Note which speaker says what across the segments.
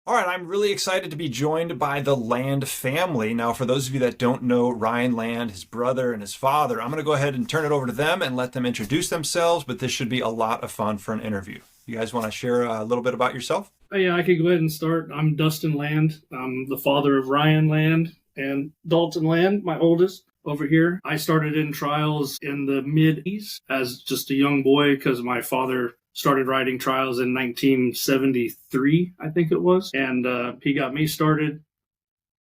Speaker 1: All right, I'm really excited to be joined by the Land family. Now, for those of you that don't know Ryon Land, his brother and his father, I'm going to go ahead and turn it over to them and let them introduce themselves, but this should be a lot of fun for an interview. You guys want to share a little bit about yourself?
Speaker 2: Yeah, I could go ahead and start. I'm Dustin Land. I'm the father of Ryon Land and Dalton Land, my oldest, over here. I started in trials in the mid-80s as just a young boy because my father started riding trials in 1973, I think it was, and he got me started.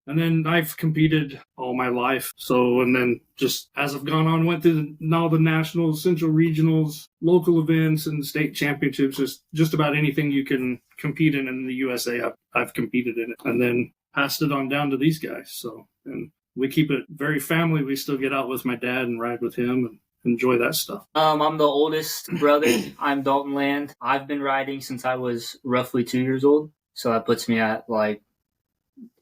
Speaker 2: And then I've competed all my life. So, and then just as I've gone on, went to all the nationals, central regionals, local events, and state championships. Just about anything you can compete in the USA, I've competed in it. And then passed it on down to these guys. So, and we keep it very family. We still get out with my dad and ride with him and enjoy that stuff.
Speaker 3: I'm the oldest brother. I'm Dalton Land. I've been riding since I was roughly 2 years old. So that puts me at like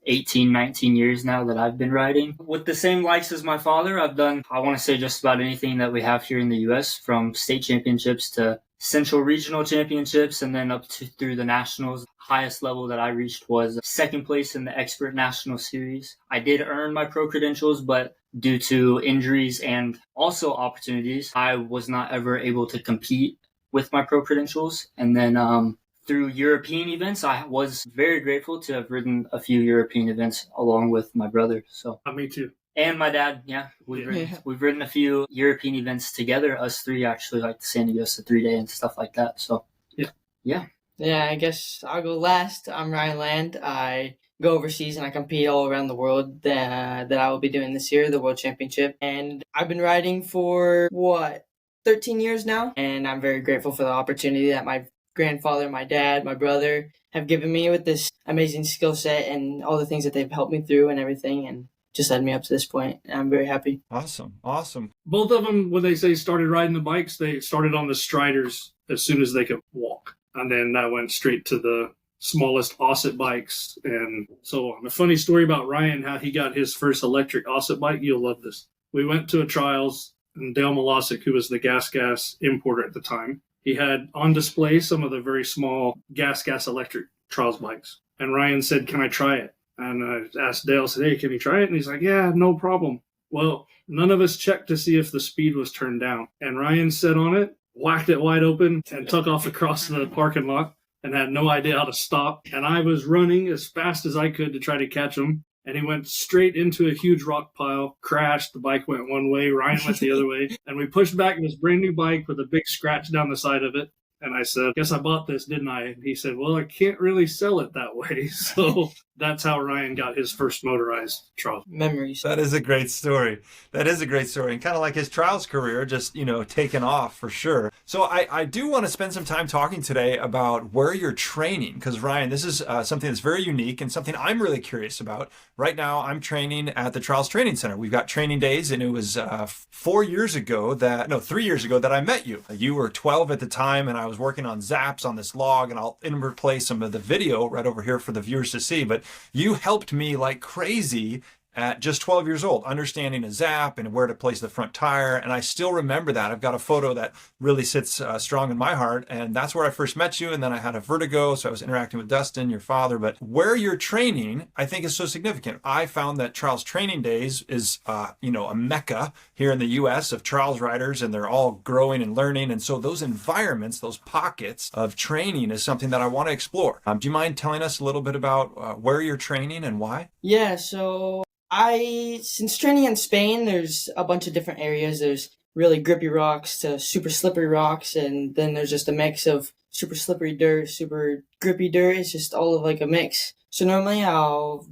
Speaker 3: 18, 19 years now that I've been riding. With the same likes as my father, I've done, I want to say, just about anything that we have here in the U.S., from state championships to central regional championships, and then up to through the nationals. Highest level that I reached was second place in the Expert National Series. I did earn my pro credentials, but due to injuries and also opportunities, I was not ever able to compete with my pro credentials. And then through European events, I was very grateful to have ridden a few European events along with my brother. So
Speaker 2: Me too.
Speaker 3: And my dad, yeah. We've ridden a few European events together, us three actually, like the San Diego 3-day and stuff like that. So yeah.
Speaker 4: Yeah, I guess I'll go last. I'm Ryon Land. I go overseas and I compete all around the world that I will be doing this year, the World Championship. And I've been riding for, 13 years now. And I'm very grateful for the opportunity that my grandfather, my dad, my brother have given me with this amazing skill set and all the things that they've helped me through and everything, and just led me up to this point. And I'm very happy.
Speaker 1: Awesome.
Speaker 2: Both of them, when they say started riding the bikes, they started on the Striders as soon as they could walk. And then I went straight to the smallest Osset bikes. And so a funny story about Ryon, how he got his first electric Osset bike. You'll love this. We went to a trials, and Dale Malosic, who was the gas importer at the time, he had on display some of the very small gas electric trials bikes. And Ryon said, "Can I try it?" And I asked Dale, said, "Hey, can you try it?" And he's like, "Yeah, no problem." Well, none of us checked to see if the speed was turned down. And Ryon sat on it, whacked it wide open, and took off across the parking lot and had no idea how to stop. And I was running as fast as I could to try to catch him. And he went straight into a huge rock pile, crashed. The bike went one way, Ryon went the other way. And we pushed back this brand new bike with a big scratch down the side of it. And I said, "Guess I bought this, didn't I?" And he said, "Well, I can't really sell it that way." So that's how Ryon got his first motorized trial.
Speaker 4: Memories.
Speaker 1: That is a great story. And kind of like his trials career, just, taken off for sure. So I do want to spend some time talking today about where you're training, because Ryon, this is something that's very unique and something I'm really curious about. Right now, I'm training at the Trials Training Center. We've got training days, and it was 3 years ago that I met you. You were 12 at the time, and I was working on zaps on this log, and I'll interplay some of the video right over here for the viewers to see. But you helped me like crazy at just 12 years old, understanding a zap and where to place the front tire. And I still remember that. I've got a photo that really sits strong in my heart. And that's where I first met you. And then I had a vertigo, so I was interacting with Dustin, your father. But where you're training, I think, is so significant. I found that Trials Training Days is, a mecca here in the U.S. of trials riders, and they're all growing and learning. And so those environments, those pockets of training is something that I want to explore. Do you mind telling us a little bit about where you're training and why?
Speaker 4: Yeah, so since training in Spain, there's a bunch of different areas. There's really grippy rocks to super slippery rocks, and then there's just a mix of super slippery dirt, super grippy dirt. It's just all of like a mix. So normally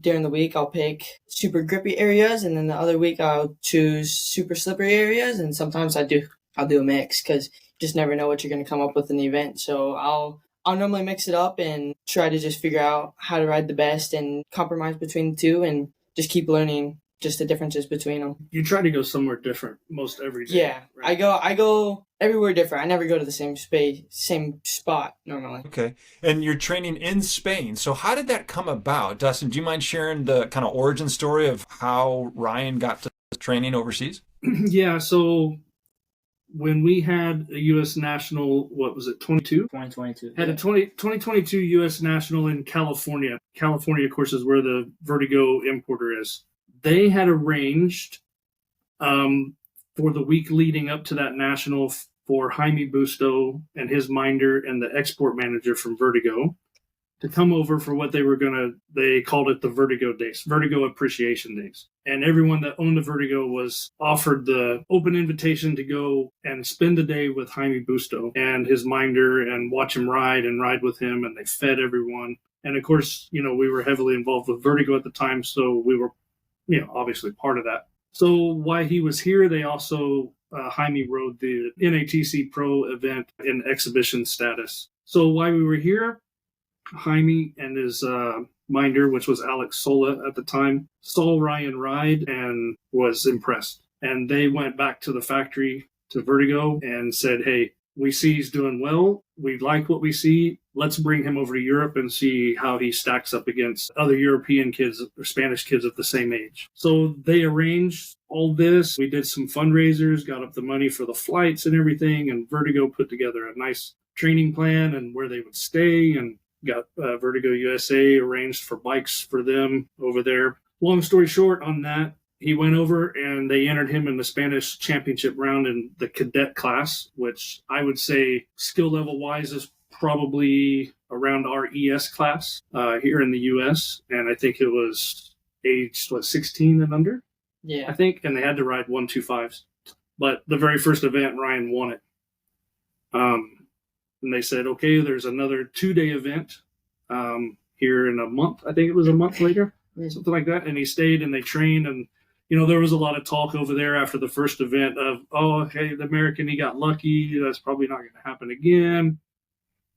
Speaker 4: during the week, I'll pick super grippy areas, and then the other week I'll choose super slippery areas, and sometimes I'll do a mix, because you just never know what you're going to come up with in the event. So I'll normally mix it up and try to just figure out how to ride the best and compromise between the two, and just keep learning just the differences between them.
Speaker 2: You try to go somewhere different most every day.
Speaker 4: Yeah,
Speaker 2: right?
Speaker 4: I go everywhere different. I never go to the same spot normally.
Speaker 1: Okay. And you're training in Spain. So how did that come about? Dustin, do you mind sharing the kind of origin story of how Ryon got to training overseas?
Speaker 2: Yeah, so when we had a U.S. national, what was it, 22?
Speaker 3: 2022.
Speaker 2: Had a 2022 U.S. national in California. California, of course, is where the Vertigo importer is. They had arranged for the week leading up to that national for Jaime Busto and his minder and the export manager from Vertigo to come over for what they called it the Vertigo Days, Vertigo Appreciation Days. And everyone that owned the Vertigo was offered the open invitation to go and spend the day with Jaime Busto and his minder and watch him ride and ride with him. And they fed everyone. And of course, we were heavily involved with Vertigo at the time, so we were, obviously part of that. So while he was here, they also, Jaime rode the NATC Pro event in exhibition status. So while we were here, Jaime and his minder, which was Alex Sola at the time, saw Ryon ride and was impressed. And they went back to the factory to Vertigo and said, hey, we see he's doing well. We like what we see. Let's bring him over to Europe and see how he stacks up against other European kids or Spanish kids of the same age. So they arranged all this. We did some fundraisers, got up the money for the flights and everything, and Vertigo put together a nice training plan and where they would stay, and got Vertigo USA arranged for bikes for them over there. Long story short on that, he went over and they entered him in the Spanish championship round in the cadet class, which I would say skill level wise is probably around our ES class here in the US. And I think it was aged 16 and under.
Speaker 4: Yeah.
Speaker 2: I think, and they had to ride 125s. But the very first event, Ryon won it. And they said, okay, there's another 2-day event here in a month. I think it was a month later, something like that. And he stayed and they trained. And, there was a lot of talk over there after the first event of, oh, okay, the American, he got lucky. That's probably not going to happen again.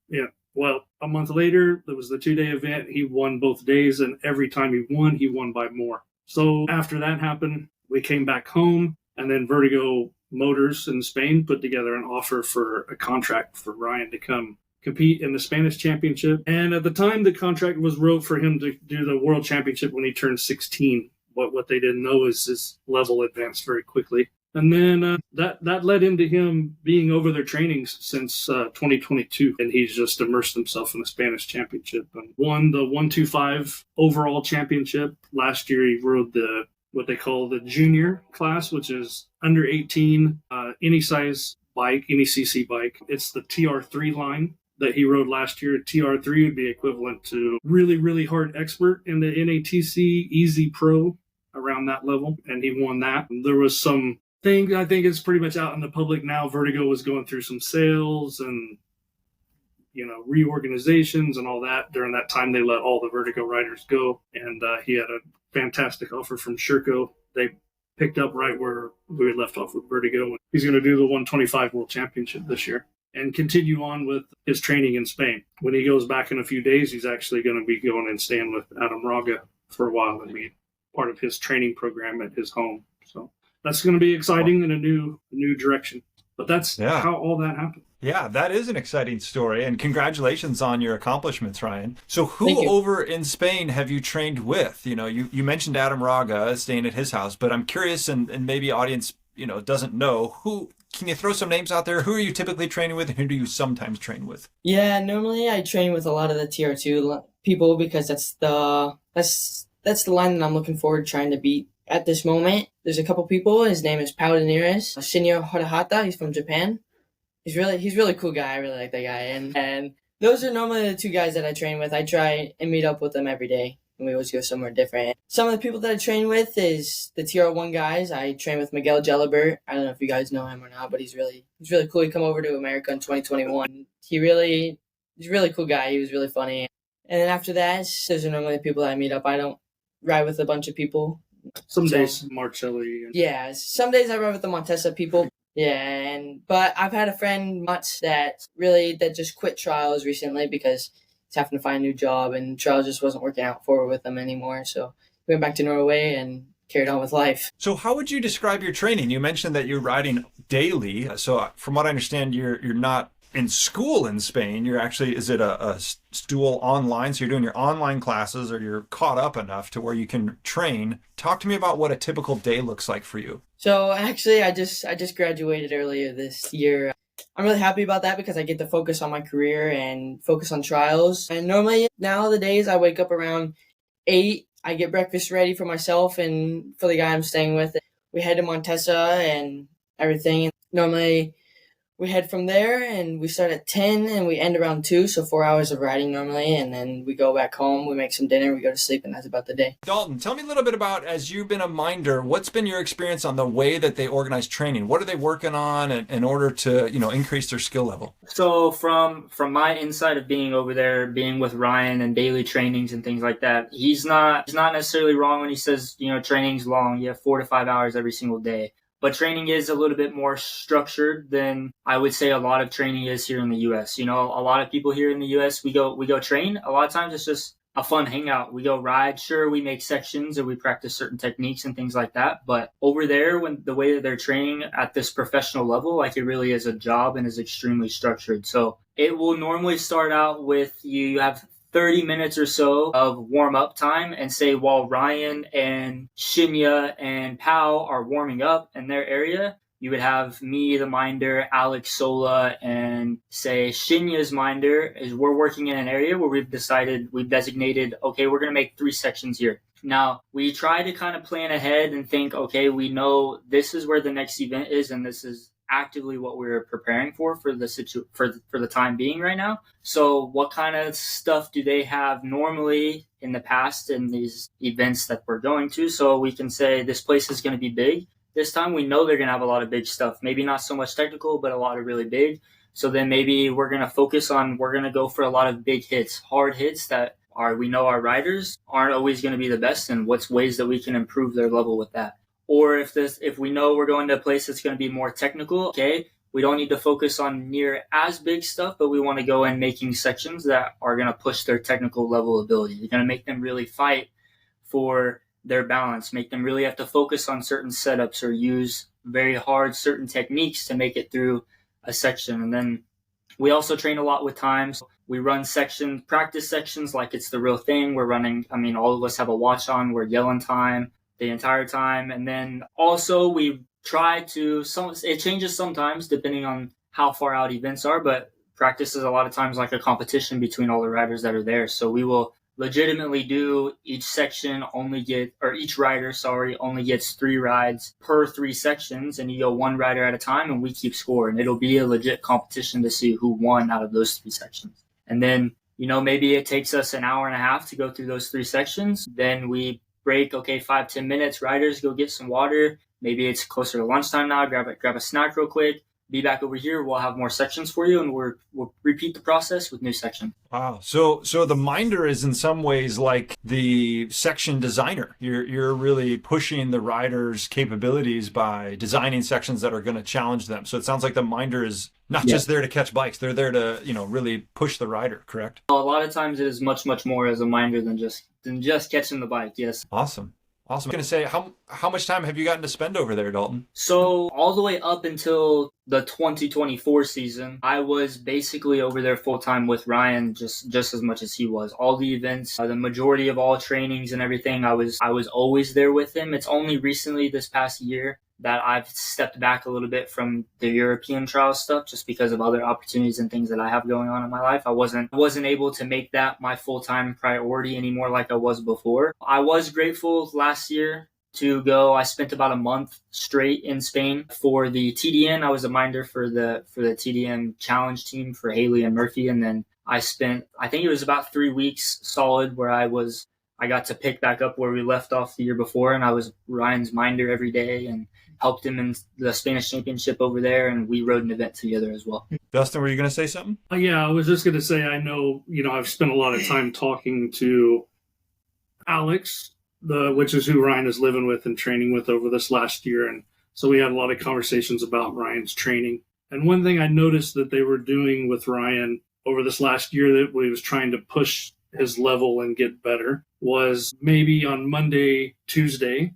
Speaker 2: Yeah. Well, a month later, there was the 2-day event. He won both days. And every time he won by more. So after that happened, we came back home, and then Vertigo Motors in Spain put together an offer for a contract for Ryon to come compete in the Spanish championship. And at the time, the contract was wrote for him to do the world championship when he turned 16. But what they didn't know is his level advanced very quickly. And then that led into him being over their trainings since 2022. And he's just immersed himself in the Spanish championship and won the 125 overall championship. Last year, he rode what they call the junior class, which is under 18, any size bike, any CC bike. It's the TR3 line that he rode last year. TR3 would be equivalent to really, really hard expert in the NATC Easy Pro, around that level. And he won that. There was some thing, I think it's pretty much out in the public now. Vertigo was going through some sales and, reorganizations and all that. During that time, they let all the Vertigo riders go. And he had a fantastic offer from Shero. They picked up right where we had left off with Vertigo. He's going to do the 125 World Championship this year and continue on with his training in Spain. When he goes back in a few days, he's actually going to be going and staying with Adam Raga for a while and be part of his training program at his home. So that's going to be exciting in a new direction. But that's how all that happened.
Speaker 1: Yeah, that is an exciting story, and congratulations on your accomplishments, Ryon. So who over in Spain have you trained with? You mentioned Adam Raga staying at his house, but I'm curious, and maybe audience, doesn't know, who, can you throw some names out there? Who are you typically training with, and who do you sometimes train with?
Speaker 4: Yeah, normally I train with a lot of the TR2 people because that's the line that I'm looking forward to trying to beat at this moment. There's a couple people. His name is Pau Denires, Shinya Horihata. He's from Japan. He's really cool guy. I really like that guy. And those are normally the two guys that I train with. I try and meet up with them every day, and we always go somewhere different. Some of the people that I train with is the TR1 guys. I train with Miguel Gelabert. I don't know if you guys know him or not, but he's really cool. He come over to America in 2021. He's a really cool guy. He was really funny. And then after that, those are normally the people that I meet up. I don't ride with a bunch of people.
Speaker 2: Some days Marcelli.
Speaker 4: Yeah, some days I ride with the Montesa people. Yeah, but I've had a friend, Mutz, that just quit trials recently because he's having to find a new job, and trials just wasn't working out with him anymore. So we went back to Norway and carried on with life.
Speaker 1: So how would you describe your training? You mentioned that you're riding daily. So from what I understand, you're not in school in Spain. You're actually, is it a dual online? So you're doing your online classes, or you're caught up enough to where you can train. Talk to me about what a typical day looks like for you.
Speaker 4: So actually, I just graduated earlier this year. I'm really happy about that because I get to focus on my career and focus on trials. And normally nowadays I wake up around 8. I get breakfast ready for myself and for the guy I'm staying with. We head to Montesa and everything. Normally we head from there and we start at 10 and we end around 2, so 4 hours of riding normally, and then we go back home, we make some dinner, we go to sleep, and that's about the day.
Speaker 1: Dalton, tell me a little bit about, as you've been a minder, what's been your experience on the way that they organize training? What are they working on in order to, increase their skill level?
Speaker 3: So from my insight of being over there, being with Ryan and daily trainings and things like that, he's not necessarily wrong when he says, training's long. You have 4 to 5 hours every single day. But training is a little bit more structured than I would say a lot of training is here in the US. A lot of people here in the US, we go train. A lot of times it's just a fun hangout. We go ride. Sure, we make sections or we practice certain techniques and things like that. But over there, when the way that they're training at this professional level, like it really is a job and is extremely structured. So it will normally start out with you have 30 minutes or so of warm up time, and say while Ryan and Shinya and Pau are warming up in their area, you would have me, the minder, Alex Sola, and say Shinya's minder is we're working in an area where we've designated, okay, we're going to make 3 sections here. Now, we try to kind of plan ahead and think, okay, we know this is where the next event is, and this is actively what we're preparing for the time being right now. So what kind of stuff do they have normally in the past in these events that we're going to? So we can say this place is going to be big. This time we know they're going to have a lot of big stuff, maybe not so much technical, but a lot of really big. So then maybe we're going to go for a lot of big hits, hard hits that we know our riders aren't always going to be the best, and what's ways that we can improve their level with that. Or if we know we're going to a place that's going to be more technical, okay, we don't need to focus on near as big stuff, but we want to go in making sections that are going to push their technical level ability. You're going to make them really fight for their balance, make them really have to focus on certain setups or use very hard certain techniques to make it through a section. And then we also train a lot with times. We run practice sections like it's the real thing. We're running, all of us have a watch on, we're yelling time the entire time. And then also we try to, it changes sometimes depending on how far out events are, but practice is a lot of times like a competition between all the riders that are there. So we will legitimately do each rider only gets 3 rides per 3 sections, and you go 1 rider at a time and we keep score, and it'll be a legit competition to see who won out of those 3 sections. And then, maybe it takes us an hour and a half to go through those 3 sections. Then we break, 5-10 minutes, riders go get some water. Maybe it's closer to lunchtime now, grab a snack real quick, be back over here. We'll have more sections for you, and we'll repeat the process with new sections.
Speaker 1: Wow. So the minder is in some ways like the section designer. You're really pushing the rider's capabilities by designing sections that are going to challenge them. So it sounds like the minder is not just there to catch bikes. They're there to, really push the rider, correct?
Speaker 3: A lot of times it is much, much more as a minder than just catching the bike. Yes.
Speaker 1: Awesome. I was going to say, how much time have you gotten to spend over there, Dalton?
Speaker 3: So all the way up until the 2024 season, I was basically over there full time with Ryan, just as much as he was. All the events, the majority of all trainings and everything, I was always there with him. It's only recently this past year that I've stepped back a little bit from the European trial stuff just because of other opportunities and things that I have going on in my life. I wasn't able to make that my full-time priority anymore like I was before. I was grateful last year to go. I spent about a month straight in Spain for the TDN. I was a minder for the TDN challenge team for Haley and Murphy. And then I think it was about 3 weeks solid where I got to pick back up where we left off the year before. And I was Ryan's minder every day and helped him in the Spanish Championship over there, and we rode an event together as well.
Speaker 1: Dustin, were you going to say something?
Speaker 2: Yeah, I was just going to say, I know, I've spent a lot of time talking to Alex, which is who Ryan is living with and training with over this last year. And so we had a lot of conversations about Ryan's training. And one thing I noticed that they were doing with Ryan over this last year that he was trying to push his level and get better was maybe on Monday, Tuesday,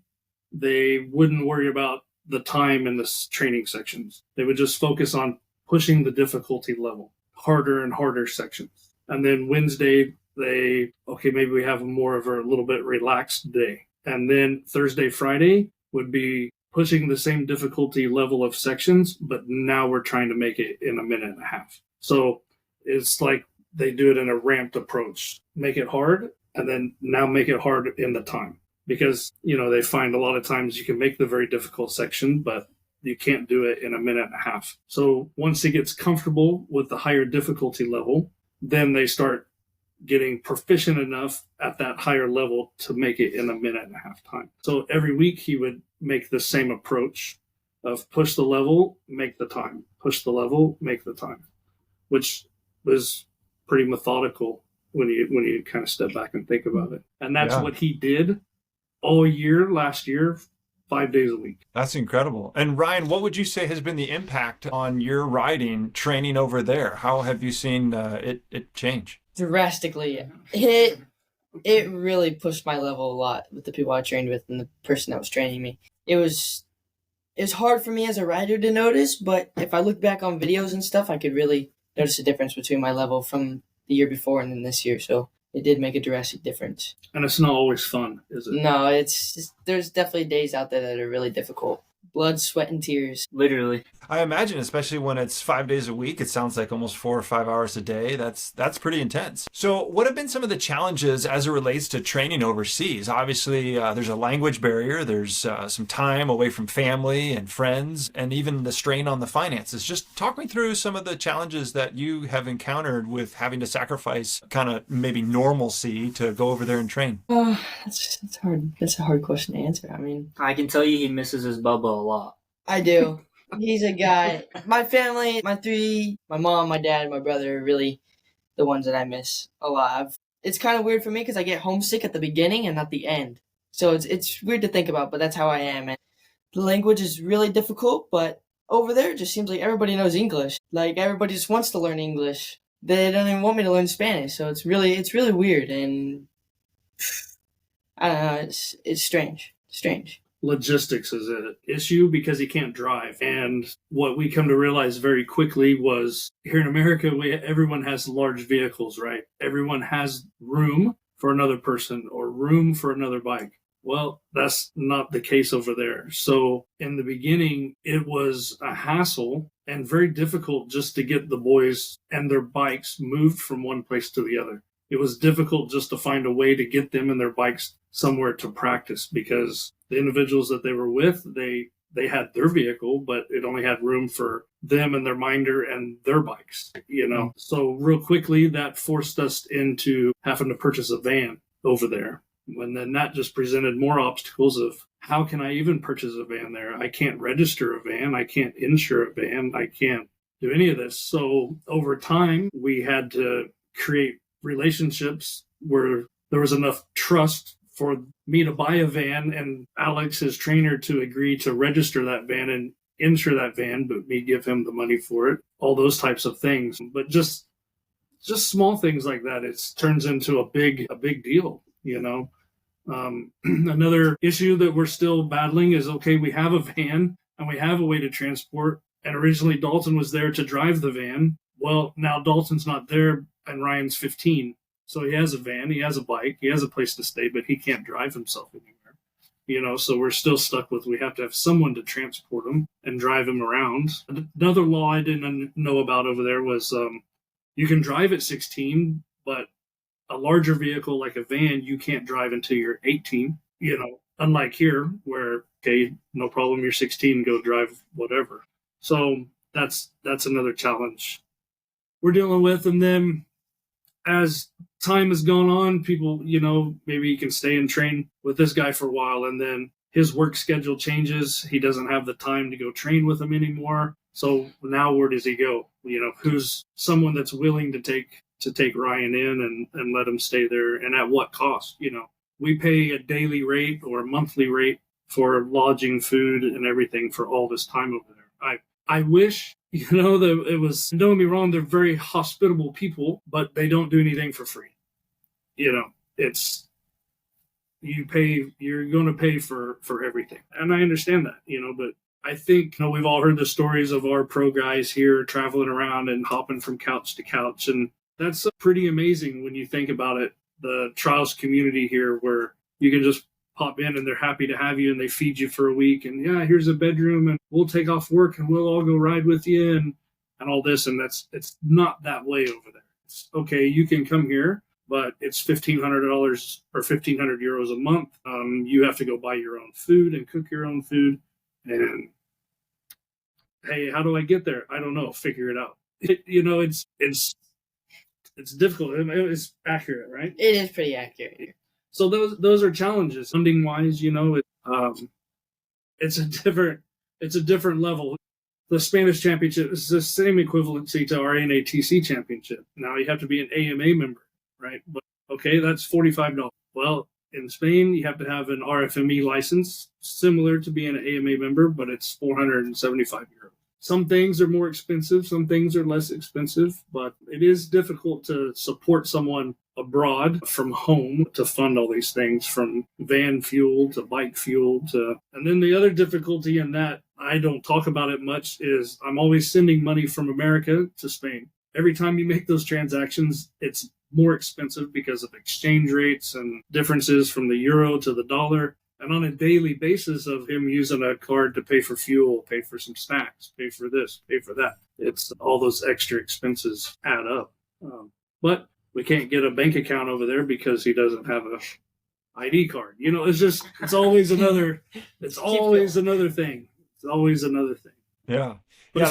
Speaker 2: they wouldn't worry about the time in the training sections. They would just focus on pushing the difficulty level, harder and harder sections. And then Wednesday, maybe we have more of a little bit relaxed day. And then Thursday, Friday would be pushing the same difficulty level of sections, but now we're trying to make it in a minute and a half. So it's like they do it in a ramped approach. Make it hard, and then now make it hard in the time. Because, they find a lot of times you can make the very difficult section, but you can't do it in a minute and a half. So once he gets comfortable with the higher difficulty level, then they start getting proficient enough at that higher level to make it in a minute and a half time. So every week he would make the same approach of push the level, make the time, push the level, make the time, which was pretty methodical when you kind of step back and think about it. And that's what he did all year, last year, 5 days a week.
Speaker 1: That's incredible. And Ryan, what would you say has been the impact on your riding training over there? How have you seen it change?
Speaker 4: Drastically. It really pushed my level a lot with the people I trained with and the person that was training me. It was hard for me as a rider to notice, but if I look back on videos and stuff, I could really notice a difference between my level from the year before and then this year. So it did make a drastic difference.
Speaker 2: And it's not always fun, is it?
Speaker 4: No, there's definitely days out there that are really difficult. Blood, sweat, and tears.
Speaker 3: Literally.
Speaker 1: I imagine, especially when it's 5 days a week, it sounds like almost 4 or 5 hours a day. That's pretty intense. So what have been some of the challenges as it relates to training overseas? Obviously, there's a language barrier. There's some time away from family and friends, and even the strain on the finances. Just talk me through some of the challenges that you have encountered with having to sacrifice kind of maybe normalcy to go over there and train.
Speaker 4: That's hard. That's a hard question to answer. I mean,
Speaker 3: I can tell you he misses his Bubba a lot.
Speaker 4: I do. He's a guy. My family, my mom, my dad, my brother are really the ones that I miss a lot. It's kind of weird for me because I get homesick at the beginning and not the end. So it's weird to think about, but that's how I am. And the language is really difficult, but over there it just seems like everybody knows English. Like everybody just wants to learn English. They don't even want me to learn Spanish. So it's really weird, and I don't know. It's strange.
Speaker 2: Logistics is an issue because he can't drive. And what we come to realize very quickly was here in America, everyone has large vehicles, right? Everyone has room for another person or room for another bike. Well, that's not the case over there. So in the beginning, it was a hassle and very difficult just to get the boys and their bikes moved from one place to the other. It was difficult just to find a way to get them and their bikes somewhere to practice because the individuals that they were with, they had their vehicle, but it only had room for them and their minder and their bikes, So real quickly, that forced us into having to purchase a van over there. And then that just presented more obstacles of how can I even purchase a van there? I can't register a van. I can't insure a van. I can't do any of this. So over time, we had to create relationships where there was enough trust for me to buy a van and Alex, his trainer, to agree to register that van and insure that van, but me give him the money for it, all those types of things. But just small things like that, it turns into a big deal, Another issue that we're still battling is, okay, we have a van and we have a way to transport. And originally Dalton was there to drive the van. Well, now Dalton's not there and Ryan's 15. So he has a van, he has a bike, he has a place to stay, but he can't drive himself anywhere. So we're still stuck with, we have to have someone to transport him and drive him around. Another law I didn't know about over there was you can drive at 16, but a larger vehicle like a van, you can't drive until you're 18, unlike here where, okay, no problem, you're 16, go drive whatever. So that's another challenge we're dealing with. And then as time has gone on, people, maybe you can stay and train with this guy for a while, and then his work schedule changes. He doesn't have the time to go train with him anymore. So now where does he go? Who's someone that's willing to take Ryan in and let him stay there, and at what cost? We pay a daily rate or a monthly rate for lodging, food, and everything for all this time over there. I wish, that it was, don't get me wrong, they're very hospitable people, but they don't do anything for free. It's, you're going to pay for everything. And I understand that, but I think, we've all heard the stories of our pro guys here traveling around and hopping from couch to couch. And that's pretty amazing when you think about it. The trials community here where you can just pop in and they're happy to have you and they feed you for a week and yeah, here's a bedroom and we'll take off work and we'll all go ride with you and all this. And it's not that way over there. It's okay, you can come here, but it's $1,500 or 1,500 euros a month. You have to go buy your own food and cook your own food. And hey, how do I get there? I don't know. Figure it out. It's difficult. It's accurate, right?
Speaker 4: It is pretty accurate.
Speaker 2: So those are challenges. Funding wise, it's a different level. The Spanish championship is the same equivalency to our NATC championship. Now you have to be an AMA member, right? But okay, that's $45. Well, in Spain, you have to have an RFME license, similar to being an AMA member, but it's 475 euros. Some things are more expensive, some things are less expensive, but it is difficult to support someone abroad from home to fund all these things, from van fuel to bike fuel to... And then the other difficulty in that, I don't talk about it much, is I'm always sending money from America to Spain. Every time you make those transactions, it's more expensive because of exchange rates and differences from the euro to the dollar. And on a daily basis of him using a card to pay for fuel, pay for some snacks, pay for this, pay for that, it's all those extra expenses add up. But we can't get a bank account over there because he doesn't have a ID card. It's always another thing. It's always another thing.
Speaker 1: Yeah.
Speaker 2: But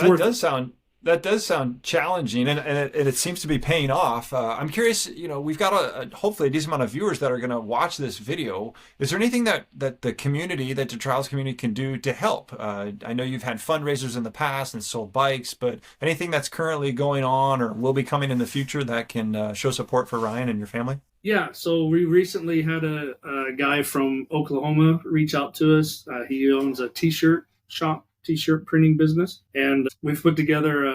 Speaker 1: that does sound challenging, and it seems to be paying off. I'm curious, we've got hopefully a decent amount of viewers that are going to watch this video. Is there anything that the community, that the trials community can do to help? I know you've had fundraisers in the past and sold bikes, but anything that's currently going on or will be coming in the future that can show support for Ryan and your family?
Speaker 2: Yeah, so we recently had a guy from Oklahoma reach out to us. He owns a t-shirt shop, t-shirt printing business, and we've put together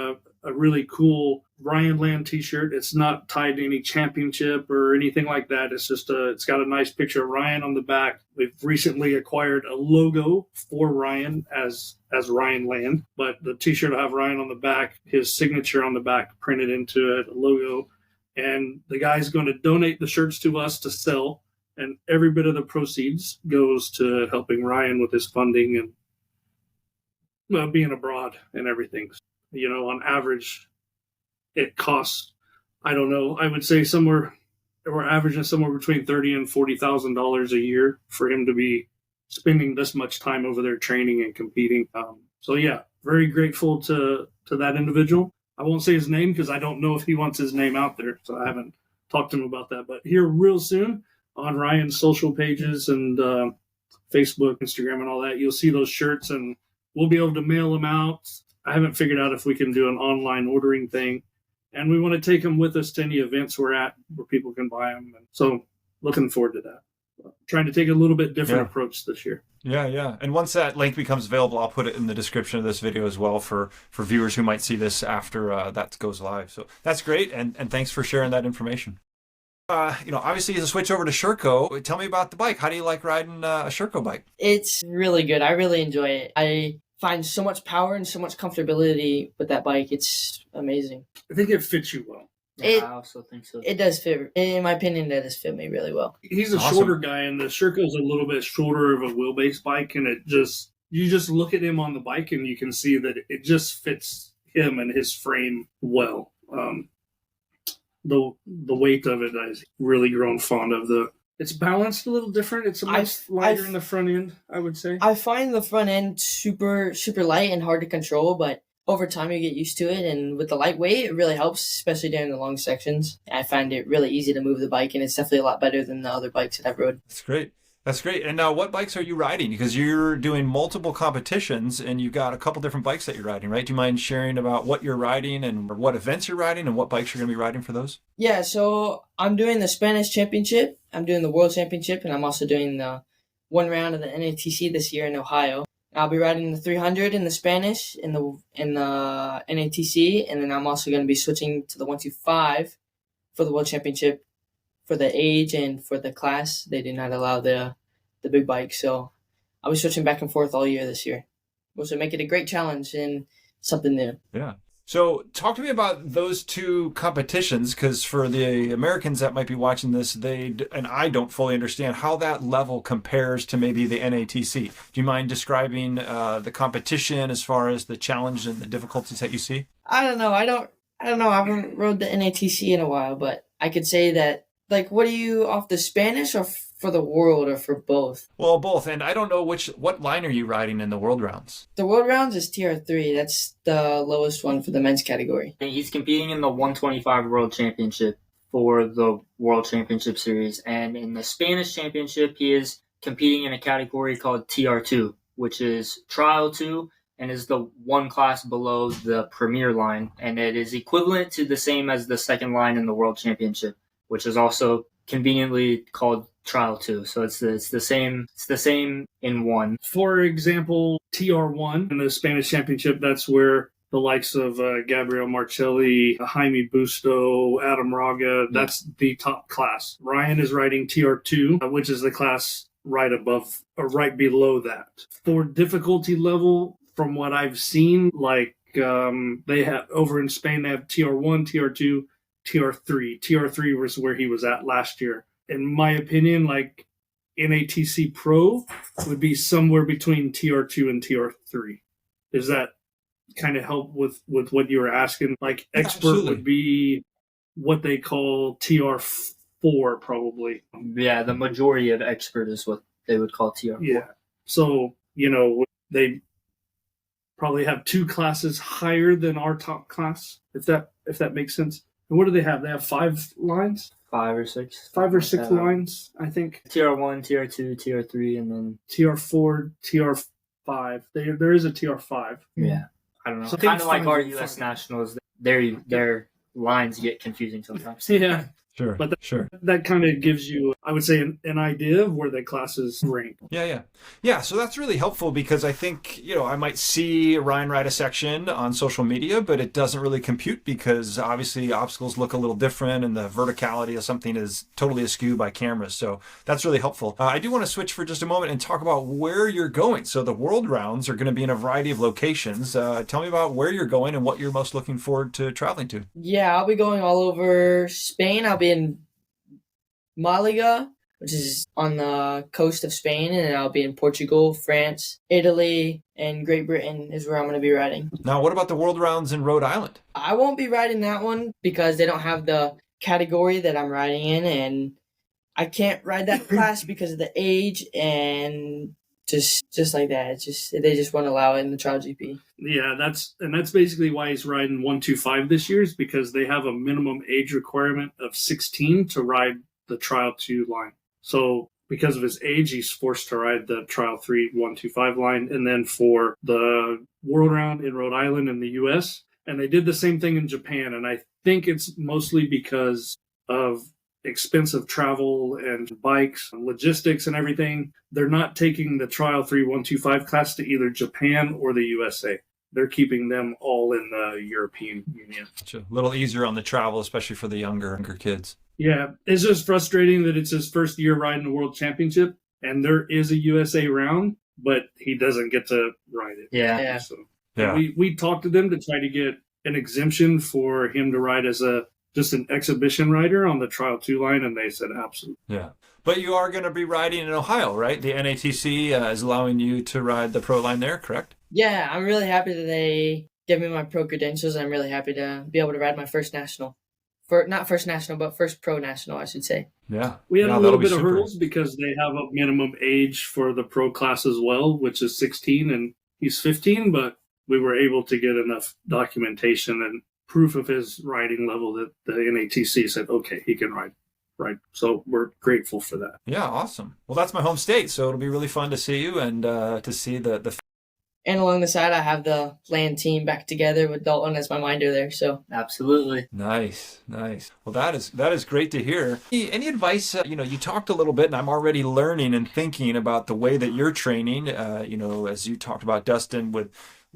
Speaker 2: a really cool Ryon Land t-shirt. It's not tied to any championship or anything like that. It's just it's got a nice picture of Ryan on the back. We've recently acquired a logo for Ryan as Ryon Land, but the t-shirt will have Ryan on the back, his signature on the back printed into it, a logo, and the guy's going to donate the shirts to us to sell, and every bit of the proceeds goes to helping Ryan with his funding and being abroad and everything. On average, it costs, I don't know, I would say we're averaging somewhere between $30,000 and $40,000 a year for him to be spending this much time over there training and competing. So yeah, very grateful to that individual. I won't say his name because I don't know if he wants his name out there, so I haven't talked to him about that. But here real soon on Ryan's social pages and Facebook, Instagram, and all that, you'll see those shirts, and we'll be able to mail them out. I haven't figured out if we can do an online ordering thing. And we want to take them with us to any events we're at where people can buy them. And so looking forward to that. Trying to take a little bit different approach this year.
Speaker 1: Yeah. And once that link becomes available, I'll put it in the description of this video as well for viewers who might see this after that goes live. So that's great. And thanks for sharing that information. Obviously, as a switch over to Shero, tell me about the bike. How do you like riding a Shero bike?
Speaker 4: It's really good. I really enjoy it. I find so much power and so much comfortability with that bike. It's amazing.
Speaker 2: I think it fits you well.
Speaker 3: Yeah, I also think so.
Speaker 4: It does fit, in my opinion, that does fit me really well.
Speaker 2: He's a shorter guy, and the Shero's a little bit shorter of a wheelbase bike, and you just look at him on the bike, and you can see that it just fits him and his frame well. The weight of it, I've really grown fond of. It's balanced a little different. It's a much lighter in the front end, I would say.
Speaker 4: I find the front end super, super light and hard to control, but over time you get used to it, and with the lightweight, it really helps, especially during the long sections. I find it really easy to move the bike, and it's definitely a lot better than the other bikes that I've rode.
Speaker 1: That's great. And now what bikes are you riding? Because you're doing multiple competitions and you've got a couple different bikes that you're riding, right? Do you mind sharing about what you're riding and what events you're riding and what bikes you're going to be riding for those?
Speaker 4: Yeah, so I'm doing the Spanish Championship, I'm doing the World Championship, and I'm also doing the one round of the NATC this year in Ohio. I'll be riding the 300 in the Spanish in the NATC, and then I'm also going to be switching to the 125 for the World Championship. For the age and for the class, they do not allow the big bike, so I'll be switching back and forth all year this year, which will make it a great challenge and something new.
Speaker 1: Yeah. So talk to me about those two competitions, because for the Americans that might be watching this, and I don't fully understand how that level compares to maybe the NATC. Do you mind describing the competition as far as the challenge and the difficulties that you see?
Speaker 4: I don't know. I don't know. I haven't rode the NATC in a while, but I could say that, like, what are you off the Spanish or for the world or for both?
Speaker 1: Well, both. And I don't know what line are you riding in the World Rounds?
Speaker 4: The world rounds is TR3. That's the lowest one for the men's category.
Speaker 3: He's competing in the 125 World Championship for the World Championship Series. And in the Spanish Championship, he is competing in a category called TR2, which is Trial 2 and is the one class below the Premier line. And it is equivalent to the same as the second line in the World Championship, which is also conveniently called Trial 2. So it's the same in one.
Speaker 2: For example, TR1 in the Spanish Championship, that's where the likes of Gabriel Marcelli, Jaime Busto, Adam Raga, that's the top class. Ryon is riding TR2, which is the class right above or right below that. For difficulty level, from what I've seen, like they have over in Spain, they have TR1, TR2, TR3. TR3 was where he was at last year. In my opinion, like NATC Pro would be somewhere between TR2 and TR3. Does that kind of help with what you were asking? Like expert would be what they call TR4 probably.
Speaker 3: Yeah, the majority of expert is what they would call TR4.
Speaker 2: Yeah. So, they probably have two classes higher than our top class, if that makes sense. And what do they have? They have 5 lines?
Speaker 3: 5 or 6.
Speaker 2: 5 or 6 lines, I think.
Speaker 3: TR1, TR2, TR3, and then
Speaker 2: TR4, TR5. There is a TR5.
Speaker 3: Yeah. I don't know.
Speaker 2: So
Speaker 3: kind of like our U.S. nationals, their lines get confusing sometimes.
Speaker 2: Yeah.
Speaker 1: Sure.
Speaker 2: But
Speaker 1: sure.
Speaker 2: That kind of gives you, I would say, an idea of where the classes rank.
Speaker 1: Yeah. So that's really helpful because I think, I might see Ryan ride a section on social media, but it doesn't really compute because obviously obstacles look a little different and the verticality of something is totally askew by cameras. So that's really helpful. I do want to switch for just a moment and talk about where you're going. So the World Rounds are going to be in a variety of locations. Tell me about where you're going and what you're most looking forward to traveling to.
Speaker 4: Yeah, I'll be going all over Spain. I'll be in Malaga, which is on the coast of Spain, and I'll be in Portugal, France, Italy, and Great Britain is where I'm going to be riding.
Speaker 1: Now, what about the World Rounds in Rhode Island?
Speaker 4: I won't be riding that one because they don't have the category that I'm riding in, and I can't ride that class because of the age and just like that. They just won't allow it in the Trial GP.
Speaker 2: Yeah, that's basically why he's riding 125 this year, is because they have a minimum age requirement of 16 to ride the Trial 2 line. So because of his age, he's forced to ride the Trial 3 125 line. And then for the World Round in Rhode Island in the US, and they did the same thing in Japan. And I think it's mostly because of expensive travel and bikes and logistics and everything. They're not taking the Trial 3 125 class to either Japan or the USA. They're keeping them all in the European Union.
Speaker 1: It's a little easier on the travel, especially for the younger kids.
Speaker 2: Yeah, it's just frustrating that it's his first year riding the World Championship, and there is a USA round, but he doesn't get to ride it.
Speaker 3: Yeah.
Speaker 2: So
Speaker 1: Yeah.
Speaker 2: we talked to them to try to get an exemption for him to ride as just an exhibition rider on the Trial 2 line, and they said absolutely.
Speaker 1: Yeah. But you are going to be riding in Ohio, right? The NATC is allowing you to ride the pro line there, correct?
Speaker 4: Yeah, I'm really happy that they give me my pro credentials. I'm really happy to be able to ride my first national. Not first national, but first pro national, I should say.
Speaker 1: Yeah.
Speaker 2: We had
Speaker 1: Yeah,
Speaker 2: a little
Speaker 1: that'll be
Speaker 2: bit of
Speaker 1: super.
Speaker 2: hurdles because they have a minimum age for the pro class as well, which is 16, and he's 15, but we were able to get enough documentation and proof of his riding level that the NATC said, okay, he can ride. Right. So we're grateful for that.
Speaker 1: Yeah, awesome. Well, that's my home state, so it'll be really fun to see you and to see the.
Speaker 4: And along the side, I have the Land team back together with Dalton as my minder there. So
Speaker 3: Absolutely.
Speaker 1: Nice. Well, that is great to hear. Any advice? You talked a little bit, and I'm already learning and thinking about the way that you're training. As you talked about, Dustin, with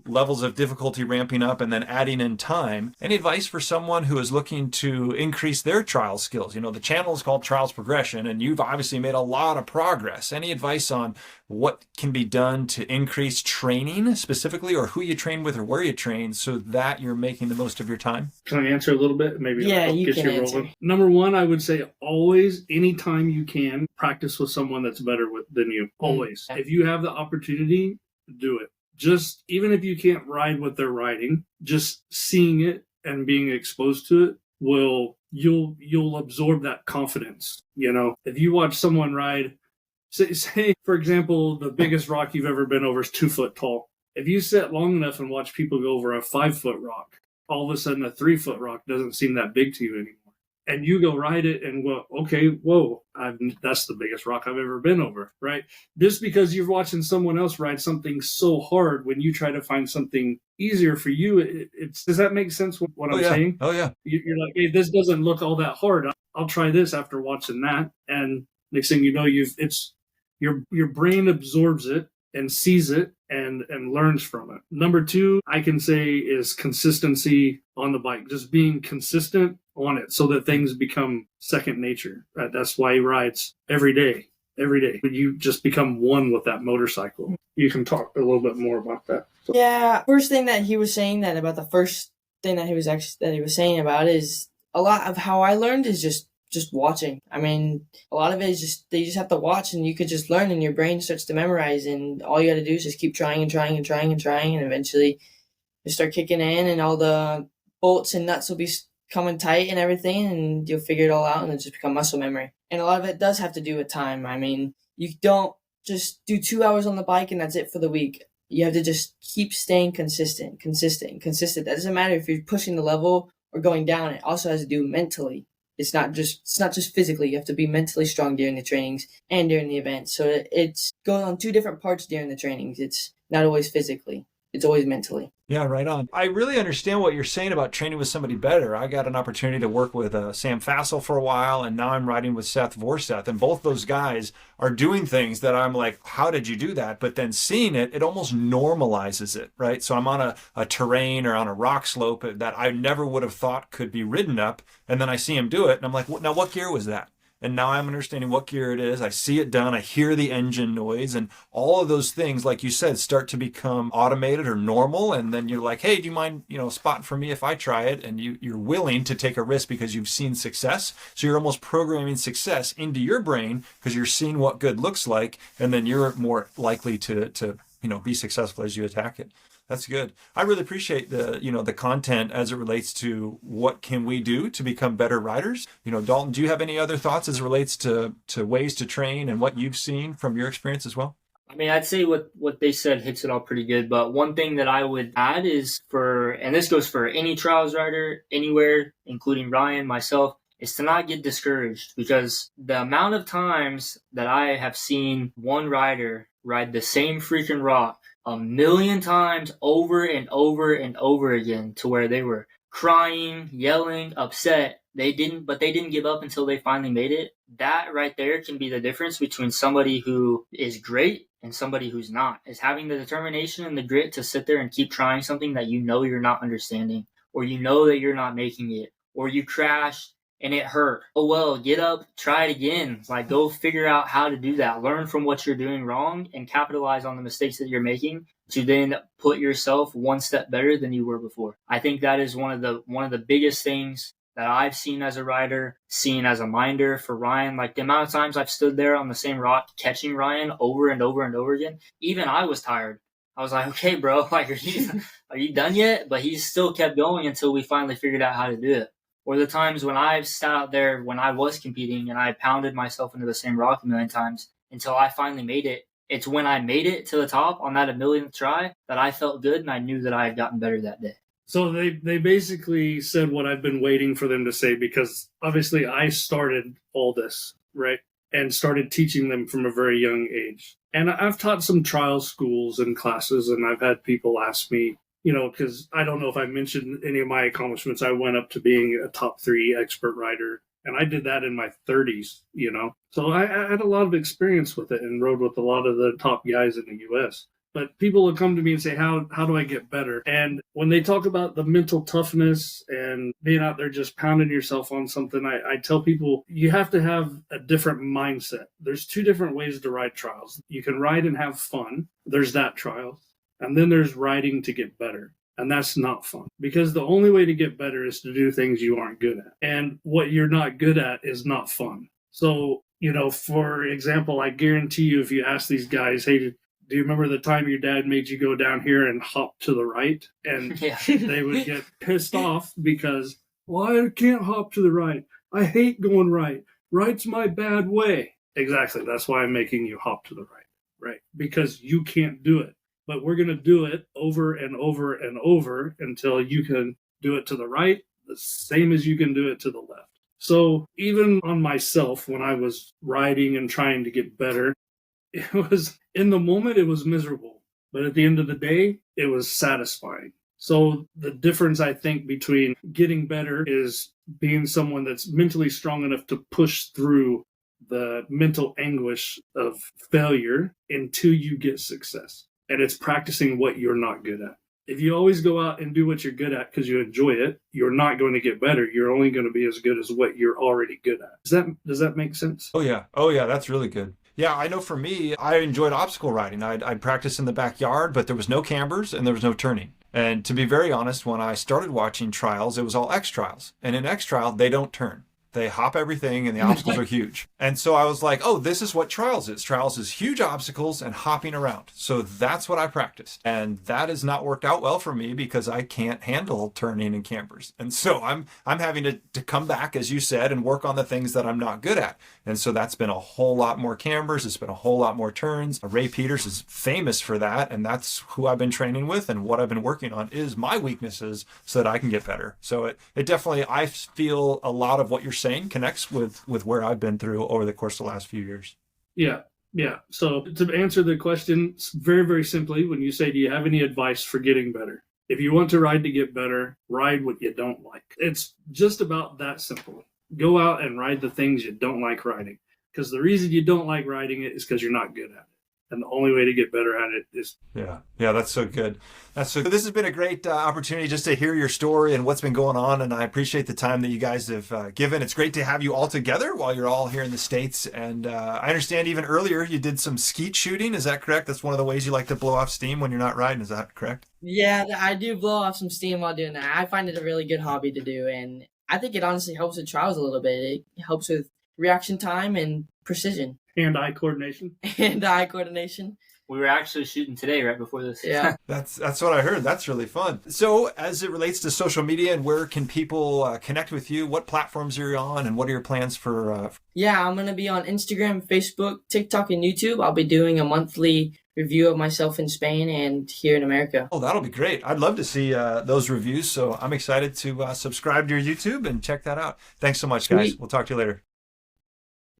Speaker 1: levels of difficulty ramping up and then adding in time. Any advice for someone who is looking to increase their trial skills? You know, the channel is called Trials Progression, and you've obviously made a lot of progress. Any advice on what can be done to increase training specifically, or who you train with or where you train, so that you're making the most of your time?
Speaker 2: Can I answer a little bit? Maybe
Speaker 4: Yeah,
Speaker 2: I'll
Speaker 4: you
Speaker 2: get
Speaker 4: can
Speaker 2: you
Speaker 4: answer.
Speaker 2: rolling. Number one, I would say always, anytime you can, practice with someone that's better than you. Always.
Speaker 4: Yeah.
Speaker 2: If you have the opportunity, do it. Just, even if you can't ride what they're riding, just seeing it and being exposed to it you'll absorb that confidence. You know, if you watch someone ride, say for example, the biggest rock you've ever been over is 2 foot tall. If you sit long enough and watch people go over a 5 foot rock, all of a sudden a 3 foot rock doesn't seem that big to you anymore. And you go ride it and go, okay, whoa, that's the biggest rock I've ever been over, right? Just because you're watching someone else ride something so hard, when you try to find something easier for you, does that make sense what I'm saying?
Speaker 1: Oh, yeah.
Speaker 2: You're like, hey, this doesn't look all that hard. I'll try this after watching that. And next thing you know, your brain absorbs it and sees it and learns from it. Number two, I can say, is consistency on the bike. Just being consistent on it so that things become second nature. That's why he rides every day. Every day. You just become one with that motorcycle. You can talk a little bit more about that.
Speaker 4: Yeah, first thing that he was saying that about the first thing that he was saying about is a lot of how I learned is just watching. I mean, a lot of it is just, they just have to watch and you could just learn and your brain starts to memorize, and all you got to do is just keep trying and trying and trying and trying, and eventually you start kicking in and all the bolts and nuts will be coming tight and everything, and you'll figure it all out and it just become muscle memory. And a lot of it does have to do with time. I mean, you don't just do 2 hours on the bike and that's it for the week. You have to just keep staying consistent. That doesn't matter if you're pushing the level or going down. It also has to do mentally. It's not just physically. You have to be mentally strong during the trainings and during the events. So it's going on 2 different parts during the trainings. It's not always physically. It's always mentally.
Speaker 1: Yeah, right on. I really understand what you're saying about training with somebody better. I got an opportunity to work with Sam Fassel for a while, and now I'm riding with Seth Vorseth, and both those guys are doing things that I'm like, how did you do that? But then seeing it, it almost normalizes it, right? So I'm on a terrain or on a rock slope that I never would have thought could be ridden up, and then I see him do it, and I'm like, now what gear was that? And now I'm understanding what gear it is. I see it done. I hear the engine noise, and all of those things, like you said, start to become automated or normal. And then you're like, hey, do you mind, spotting for me if I try it? And you're willing to take a risk because you've seen success. So you're almost programming success into your brain because you're seeing what good looks like. And then you're more likely to be successful as you attack it. That's good. I really appreciate the content as it relates to what can we do to become better riders. Dalton, do you have any other thoughts as it relates to ways to train and what you've seen from your experience as well?
Speaker 3: I mean, I'd say what they said hits it all pretty good. But one thing that I would add is and this goes for any trials rider anywhere, including Ryan, myself, is to not get discouraged, because the amount of times that I have seen one rider ride the same freaking rock 1,000,000 times over and over and over again, to where they were crying, yelling, upset. They didn't give up until they finally made it. That right there can be the difference between somebody who is great and somebody who's not, is having the determination and the grit to sit there and keep trying something that you're not understanding, or that you're not making it, or you crashed and it hurt. Oh well, get up, try it again. Like, go figure out how to do that. Learn from what you're doing wrong and capitalize on the mistakes that you're making to then put yourself one step better than you were before. I think that is one of the biggest things that I've seen as a rider, seen as a minder for Ryan. Like, the amount of times I've stood there on the same rock catching Ryan over and over and over again, even I was tired. I was like, okay, bro, like, are you done yet? But he still kept going until we finally figured out how to do it. Or the times when I've sat out there when I was competing and I pounded myself into the same rock 1,000,000 times until I finally made it. It's when I made it to the top on that 1,000,000th try that I felt good and I knew that I had gotten better that day.
Speaker 2: So they basically said what I've been waiting for them to say, because obviously I started all this, right? And started teaching them from a very young age. And I've taught some trial schools and classes, and I've had people ask me, because I don't know if I mentioned any of my accomplishments. I went up to being a top 3 expert rider, and I did that in my 30s, So I had a lot of experience with it and rode with a lot of the top guys in the U.S. But people will come to me and say, how do I get better? And when they talk about the mental toughness and being out there just pounding yourself on something, I tell people you have to have a different mindset. There's two different ways to ride trials. You can ride and have fun. There's that trial. And then there's riding to get better. And that's not fun, because the only way to get better is to do things you aren't good at. And what you're not good at is not fun. So, for example, I guarantee you, if you ask these guys, hey, do you remember the time your dad made you go down here and hop to the right? And they would get pissed off because, well, I can't hop to the right. I hate going right. Right's my bad way. Exactly. That's why I'm making you hop to the right, right? Because you can't do it. But we're going to do it over and over and over until you can do it to the right, the same as you can do it to the left. So even on myself, when I was riding and trying to get better, it was, in the moment, it was miserable. But at the end of the day, it was satisfying. So the difference, I think, between getting better is being someone that's mentally strong enough to push through the mental anguish of failure until you get success. And it's practicing what you're not good at. If you always go out and do what you're good at because you enjoy it, you're not going to get better. You're only going to be as good as what you're already good at. Does that make sense?
Speaker 1: Oh yeah, that's really good. Yeah, I know for me, I enjoyed obstacle riding. I'd practice in the backyard, but there was no cambers and there was no turning. And to be very honest, when I started watching trials, it was all X trials. And in X trial, they don't turn. They hop everything and the obstacles are huge. And so I was like, oh, this is what trials is. Trials is huge obstacles and hopping around. So that's what I practiced. And that has not worked out well for me because I can't handle turning and campers. And so I'm having to come back, as you said, and work on the things that I'm not good at. And so that's been a whole lot more campers. It's been a whole lot more turns. Ray Peters is famous for that. And that's who I've been training with. And what I've been working on is my weaknesses so that I can get better. So it definitely, I feel a lot of what you're saying connects with where I've been through over the course of the last few years.
Speaker 2: Yeah. So to answer the question very, very simply, when you say, do you have any advice for getting better? If you want to ride to get better, ride what you don't like. It's just about that simple. Go out and ride the things you don't like riding. Because the reason you don't like riding it is because you're not good at it. And the only way to get better at it is...
Speaker 1: Yeah, that's so good. This has been a great opportunity just to hear your story and what's been going on, and I appreciate the time that you guys have given. It's great to have you all together while you're all here in the States, and I understand even earlier you did some skeet shooting. Is that correct? That's one of the ways you like to blow off steam when you're not riding. Is that correct?
Speaker 4: Yeah, I do blow off some steam while doing that. I find it a really good hobby to do, and I think it honestly helps with trials a little bit. It helps with reaction time and precision.
Speaker 2: Hand-eye coordination.
Speaker 3: We were actually shooting today right before this.
Speaker 4: Yeah.
Speaker 1: That's what I heard. That's really fun. So as it relates to social media and where can people connect with you, what platforms are you on and what are your plans for...
Speaker 4: Yeah, I'm going to be on Instagram, Facebook, TikTok, and YouTube. I'll be doing a monthly review of myself in Spain and here in America.
Speaker 1: Oh, that'll be great. I'd love to see those reviews. So I'm excited to subscribe to your YouTube and check that out. Thanks so much, guys.
Speaker 4: Sweet.
Speaker 1: We'll talk to you later.